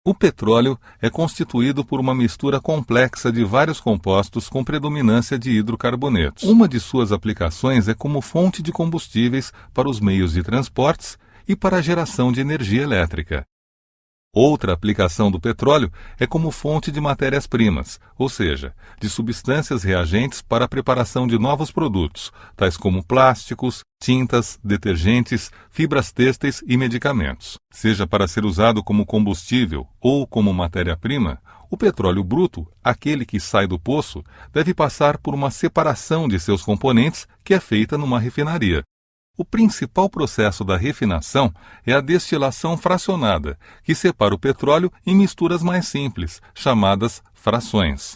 O petróleo é constituído por uma mistura complexa de vários compostos com predominância de hidrocarbonetos. Uma de suas aplicações é como fonte de combustíveis para os meios de transportes e para a geração de energia elétrica. Outra aplicação do petróleo é como fonte de matérias-primas, ou seja, de substâncias reagentes para a preparação de novos produtos, tais como plásticos, tintas, detergentes, fibras têxteis e medicamentos. Seja para ser usado como combustível ou como matéria-prima, o petróleo bruto, aquele que sai do poço, deve passar por uma separação de seus componentes que é feita numa refinaria. O principal processo da refinação é a destilação fracionada, que separa o petróleo em misturas mais simples, chamadas frações.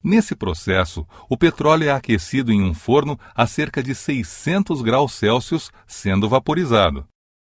Nesse processo, o petróleo é aquecido em um forno a cerca de 600 graus Celsius, sendo vaporizado.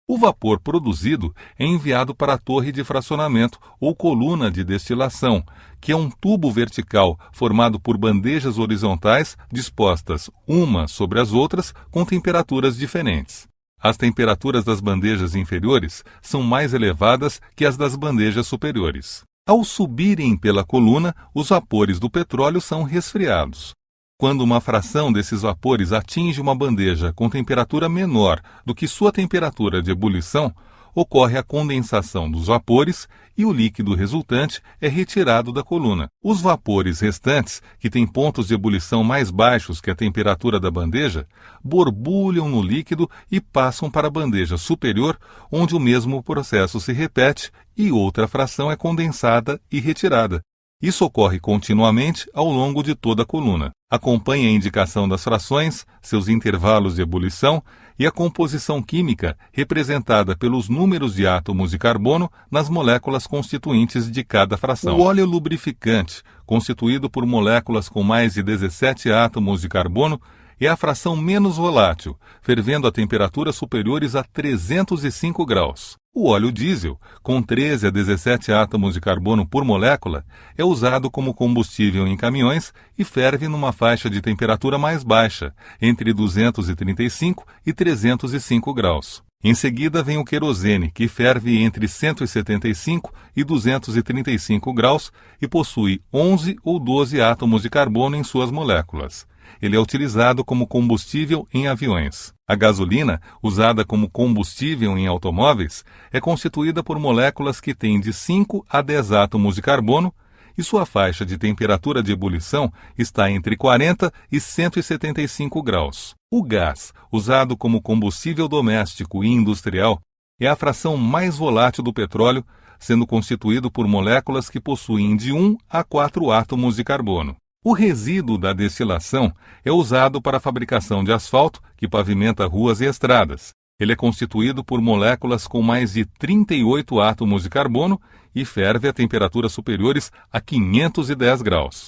O vapor produzido é enviado para a torre de fracionamento ou coluna de destilação, que é um tubo vertical formado por bandejas horizontais dispostas umas sobre as outras com temperaturas diferentes. As temperaturas das bandejas inferiores são mais elevadas que as das bandejas superiores. Ao subirem pela coluna, os vapores do petróleo são resfriados. Quando uma fração desses vapores atinge uma bandeja com temperatura menor do que sua temperatura de ebulição, ocorre a condensação dos vapores e o líquido resultante é retirado da coluna. Os vapores restantes, que têm pontos de ebulição mais baixos que a temperatura da bandeja, borbulham no líquido e passam para a bandeja superior, onde o mesmo processo se repete e outra fração é condensada e retirada. Isso ocorre continuamente ao longo de toda a coluna. Acompanhe a indicação das frações, seus intervalos de ebulição e a composição química representada pelos números de átomos de carbono nas moléculas constituintes de cada fração. O óleo lubrificante, constituído por moléculas com mais de 17 átomos de carbono, é a fração menos volátil, fervendo a temperaturas superiores a 305 graus. O óleo diesel, com 13 a 17 átomos de carbono por molécula, é usado como combustível em caminhões e ferve numa faixa de temperatura mais baixa, entre 235 e 305 graus. Em seguida vem o querosene, que ferve entre 175 e 235 graus e possui 11 ou 12 átomos de carbono em suas moléculas. Ele é utilizado como combustível em aviões. A gasolina, usada como combustível em automóveis, é constituída por moléculas que têm de 5 a 10 átomos de carbono e sua faixa de temperatura de ebulição está entre 40 e 175 graus. O gás, usado como combustível doméstico e industrial, é a fração mais volátil do petróleo, sendo constituído por moléculas que possuem de 1 a 4 átomos de carbono. O resíduo da destilação é usado para a fabricação de asfalto, que pavimenta ruas e estradas. Ele é constituído por moléculas com mais de 38 átomos de carbono e ferve a temperaturas superiores a 510 graus.